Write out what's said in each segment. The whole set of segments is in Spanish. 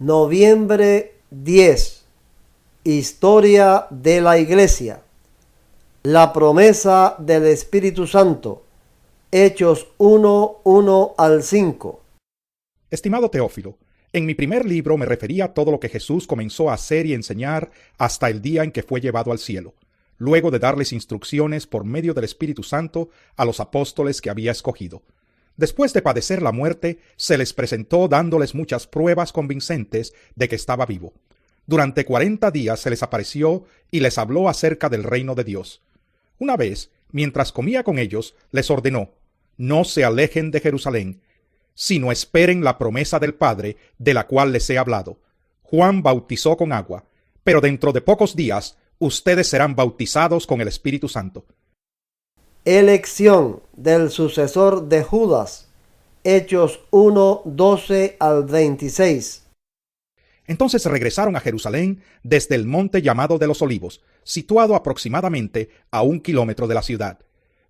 Noviembre 10. Historia de la Iglesia. La promesa del Espíritu Santo. Hechos 1, 1 al 5. Estimado Teófilo, en mi primer libro me refería a todo lo que Jesús comenzó a hacer y enseñar hasta el día en que fue llevado al cielo, luego de darles instrucciones por medio del Espíritu Santo a los apóstoles que había escogido. Después de padecer la muerte, se les presentó dándoles muchas pruebas convincentes de que estaba vivo. Durante 40 días se les apareció y les habló acerca del reino de Dios. Una vez, mientras comía con ellos, les ordenó: no se alejen de Jerusalén, sino esperen la promesa del Padre, de la cual les he hablado. Juan bautizó con agua, pero dentro de pocos días ustedes serán bautizados con el Espíritu Santo. Elección del sucesor de Judas. Hechos 1, 12 al 26. Entonces regresaron a Jerusalén desde el monte llamado de los Olivos, situado aproximadamente a 1 kilómetro de la ciudad.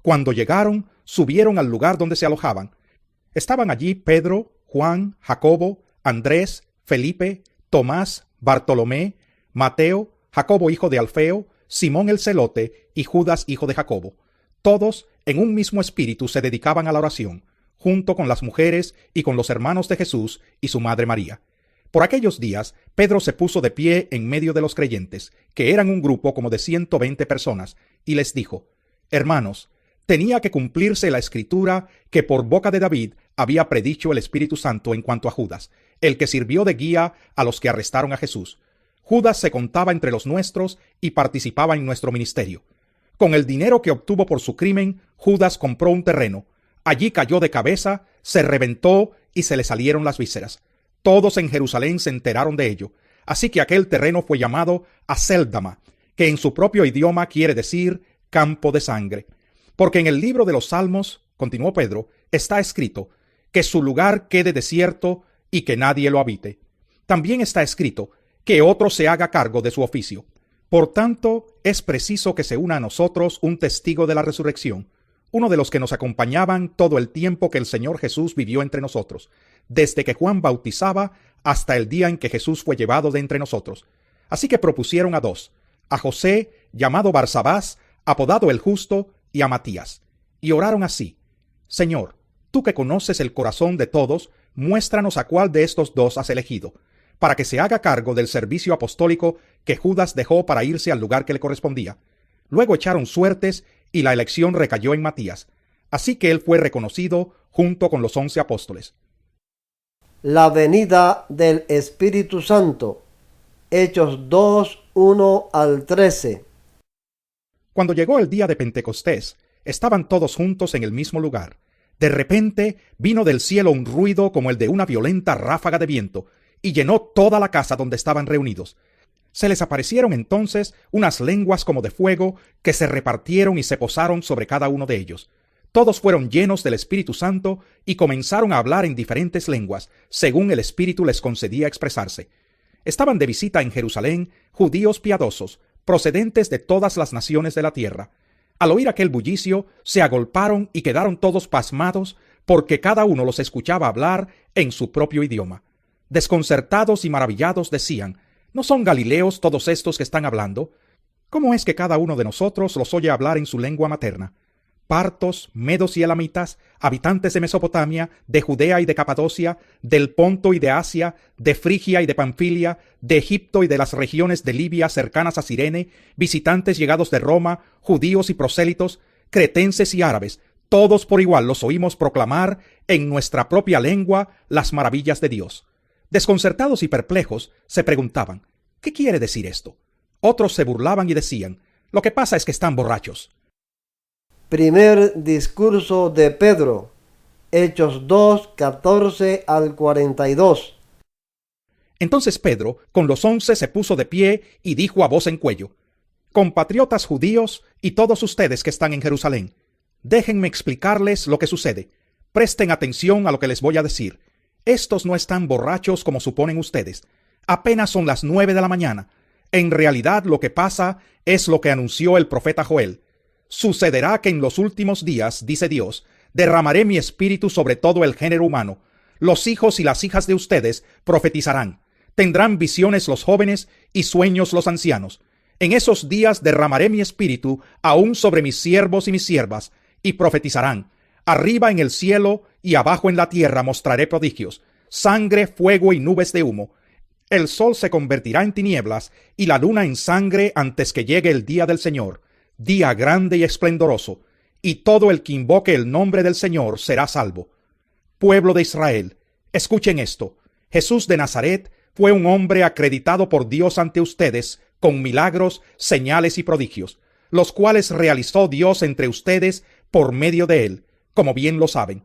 Cuando llegaron, subieron al lugar donde se alojaban. Estaban allí Pedro, Juan, Jacobo, Andrés, Felipe, Tomás, Bartolomé, Mateo, Jacobo hijo de Alfeo, Simón el celote y Judas hijo de Jacobo. Todos, en un mismo espíritu, se dedicaban a la oración, junto con las mujeres y con los hermanos de Jesús y su madre María. Por aquellos días, Pedro se puso de pie en medio de los creyentes, que eran un grupo como de 120 personas, y les dijo: Hermanos, tenía que cumplirse la escritura que por boca de David había predicho el Espíritu Santo en cuanto a Judas, el que sirvió de guía a los que arrestaron a Jesús. Judas se contaba entre los nuestros y participaba en nuestro ministerio. Con el dinero que obtuvo por su crimen, Judas compró un terreno. Allí cayó de cabeza, se reventó y se le salieron las vísceras. Todos en Jerusalén se enteraron de ello, así que aquel terreno fue llamado Acéldama, que en su propio idioma quiere decir campo de sangre. Porque en el libro de los Salmos, continuó Pedro, está escrito: que su lugar quede desierto y que nadie lo habite. También está escrito: que otro se haga cargo de su oficio. Por tanto, es preciso que se una a nosotros un testigo de la resurrección, uno de los que nos acompañaban todo el tiempo que el Señor Jesús vivió entre nosotros, desde que Juan bautizaba hasta el día en que Jesús fue llevado de entre nosotros. Así que propusieron a dos: a José, llamado Barsabás, apodado el Justo, y a Matías. Y oraron así: Señor, tú que conoces el corazón de todos, muéstranos a cuál de estos dos has elegido, para que se haga cargo del servicio apostólico que Judas dejó para irse al lugar que le correspondía. Luego echaron suertes y la elección recayó en Matías. Así que él fue reconocido junto con los 11 apóstoles. La venida del Espíritu Santo. Hechos 2, 1 al 13. Cuando llegó el día de Pentecostés, estaban todos juntos en el mismo lugar. De repente vino del cielo un ruido como el de una violenta ráfaga de viento, y llenó toda la casa donde estaban reunidos. Se les aparecieron entonces unas lenguas como de fuego que se repartieron y se posaron sobre cada uno de ellos. Todos fueron llenos del Espíritu Santo y comenzaron a hablar en diferentes lenguas, según el Espíritu les concedía expresarse. Estaban de visita en Jerusalén judíos piadosos, procedentes de todas las naciones de la tierra. Al oír aquel bullicio, se agolparon y quedaron todos pasmados, porque cada uno los escuchaba hablar en su propio idioma. Desconcertados y maravillados decían: ¿no son galileos todos estos que están hablando? ¿Cómo es que cada uno de nosotros los oye hablar en su lengua materna? Partos, medos y elamitas, habitantes de Mesopotamia, de Judea y de Capadocia, del Ponto y de Asia, de Frigia y de Panfilia, de Egipto y de las regiones de Libia cercanas a Cirene, visitantes llegados de Roma, judíos y prosélitos, cretenses y árabes, todos por igual los oímos proclamar en nuestra propia lengua las maravillas de Dios. Desconcertados y perplejos, se preguntaban: ¿qué quiere decir esto? Otros se burlaban y decían: lo que pasa es que están borrachos. Primer discurso de Pedro. Hechos 2, 14 al 42. Entonces Pedro, con los 11, se puso de pie y dijo a voz en cuello: compatriotas judíos y todos ustedes que están en Jerusalén, déjenme explicarles lo que sucede. Presten atención a lo que les voy a decir. Estos no están borrachos como suponen ustedes. Apenas son las 9 de la mañana. En realidad lo que pasa es lo que anunció el profeta Joel. Sucederá que en los últimos días, dice Dios, derramaré mi espíritu sobre todo el género humano. Los hijos y las hijas de ustedes profetizarán. Tendrán visiones los jóvenes y sueños los ancianos. En esos días derramaré mi espíritu aún sobre mis siervos y mis siervas, y profetizarán. Arriba en el cielo y abajo en la tierra mostraré prodigios, sangre, fuego y nubes de humo. El sol se convertirá en tinieblas y la luna en sangre antes que llegue el día del Señor, día grande y esplendoroso, y todo el que invoque el nombre del Señor será salvo. Pueblo de Israel, escuchen esto. Jesús de Nazaret fue un hombre acreditado por Dios ante ustedes con milagros, señales y prodigios, los cuales realizó Dios entre ustedes por medio de él, como bien lo saben.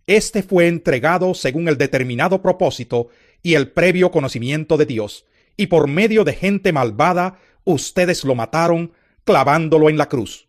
Este fue entregado según el determinado propósito y el previo conocimiento de Dios, y por medio de gente malvada ustedes lo mataron clavándolo en la cruz.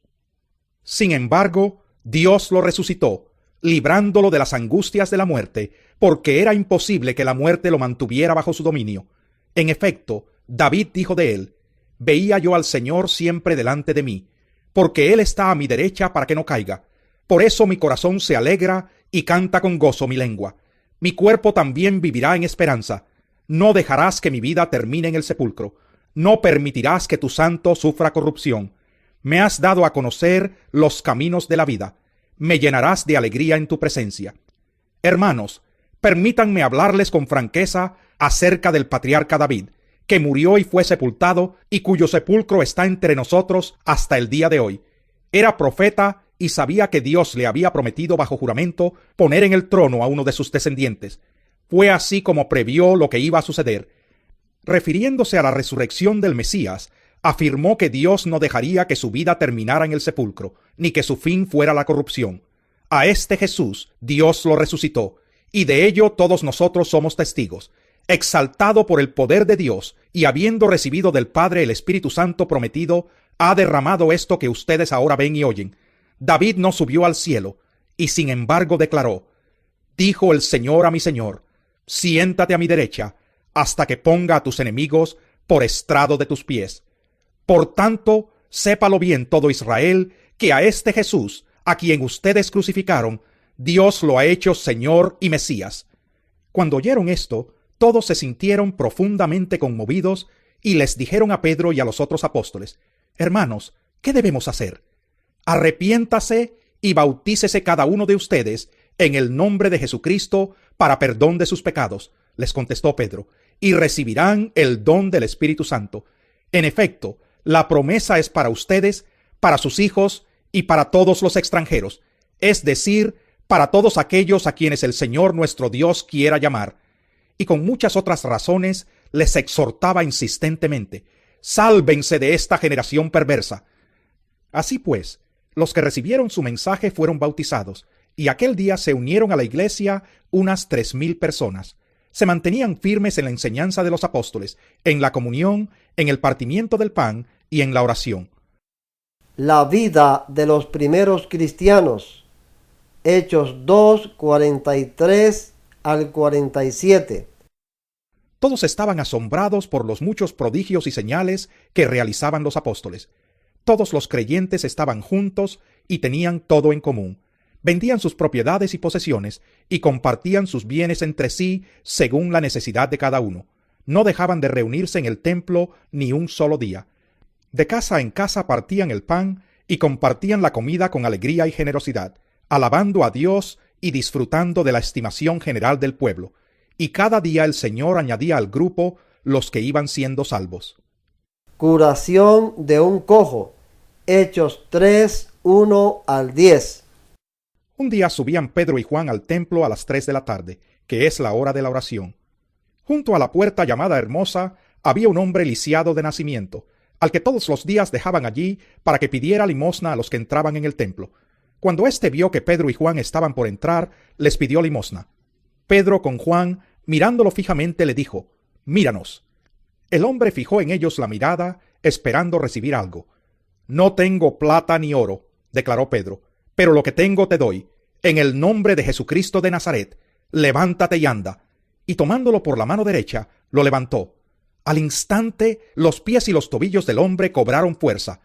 Sin embargo, Dios lo resucitó, librándolo de las angustias de la muerte, porque era imposible que la muerte lo mantuviera bajo su dominio. En efecto, David dijo de él: veía yo al Señor siempre delante de mí, porque Él está a mi derecha para que no caiga. Por eso mi corazón se alegra y canta con gozo mi lengua. Mi cuerpo también vivirá en esperanza. No dejarás que mi vida termine en el sepulcro. No permitirás que tu santo sufra corrupción. Me has dado a conocer los caminos de la vida. Me llenarás de alegría en tu presencia. Hermanos, permítanme hablarles con franqueza acerca del patriarca David, que murió y fue sepultado, y cuyo sepulcro está entre nosotros hasta el día de hoy. Era profeta y sabía que Dios le había prometido bajo juramento poner en el trono a uno de sus descendientes. Fue así como previó lo que iba a suceder. Refiriéndose a la resurrección del Mesías, afirmó que Dios no dejaría que su vida terminara en el sepulcro, ni que su fin fuera la corrupción. A este Jesús Dios lo resucitó, y de ello todos nosotros somos testigos. Exaltado por el poder de Dios, y habiendo recibido del Padre el Espíritu Santo prometido, ha derramado esto que ustedes ahora ven y oyen. David no subió al cielo, y sin embargo declaró: dijo el Señor a mi Señor, siéntate a mi derecha, hasta que ponga a tus enemigos por estrado de tus pies. Por tanto, sépalo bien todo Israel, que a este Jesús, a quien ustedes crucificaron, Dios lo ha hecho Señor y Mesías. Cuando oyeron esto, todos se sintieron profundamente conmovidos y les dijeron a Pedro y a los otros apóstoles: hermanos, ¿qué debemos hacer? Arrepiéntase y bautícese cada uno de ustedes en el nombre de Jesucristo para perdón de sus pecados, les contestó Pedro, y recibirán el don del Espíritu Santo. En efecto, la promesa es para ustedes, para sus hijos y para todos los extranjeros, es decir, para todos aquellos a quienes el Señor nuestro Dios quiera llamar. Y con muchas otras razones les exhortaba insistentemente: sálvense de esta generación perversa. Así pues, los que recibieron su mensaje fueron bautizados, y aquel día se unieron a la iglesia unas 3,000 personas. Se mantenían firmes en la enseñanza de los apóstoles, en la comunión, en el partimiento del pan y en la oración. La vida de los primeros cristianos. Hechos 2, 43 al 47. Todos estaban asombrados por los muchos prodigios y señales que realizaban los apóstoles. Todos los creyentes estaban juntos y tenían todo en común. Vendían sus propiedades y posesiones y compartían sus bienes entre sí según la necesidad de cada uno. No dejaban de reunirse en el templo ni un solo día. De casa en casa partían el pan y compartían la comida con alegría y generosidad, alabando a Dios y disfrutando de la estimación general del pueblo. Y cada día el Señor añadía al grupo los que iban siendo salvos. Curación de un cojo. Hechos 3, 1 al 10. Un día subían Pedro y Juan al templo a las 3 de la tarde, que es la hora de la oración. Junto a la puerta llamada Hermosa había un hombre lisiado de nacimiento, al que todos los días dejaban allí para que pidiera limosna a los que entraban en el templo. Cuando éste vio que Pedro y Juan estaban por entrar, les pidió limosna. Pedro, con Juan, mirándolo fijamente, le dijo: míranos. El hombre fijó en ellos la mirada, esperando recibir algo. No tengo plata ni oro, declaró Pedro, pero lo que tengo te doy. En el nombre de Jesucristo de Nazaret, levántate y anda. Y tomándolo por la mano derecha, lo levantó. Al instante, los pies y los tobillos del hombre cobraron fuerza.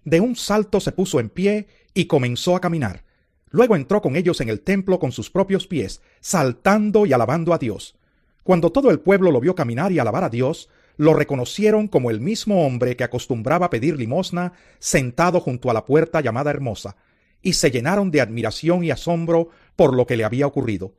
De un salto se puso en pie y comenzó a caminar. Luego entró con ellos en el templo con sus propios pies, saltando y alabando a Dios. Cuando todo el pueblo lo vio caminar y alabar a Dios, lo reconocieron como el mismo hombre que acostumbraba pedir limosna sentado junto a la puerta llamada Hermosa, y se llenaron de admiración y asombro por lo que le había ocurrido.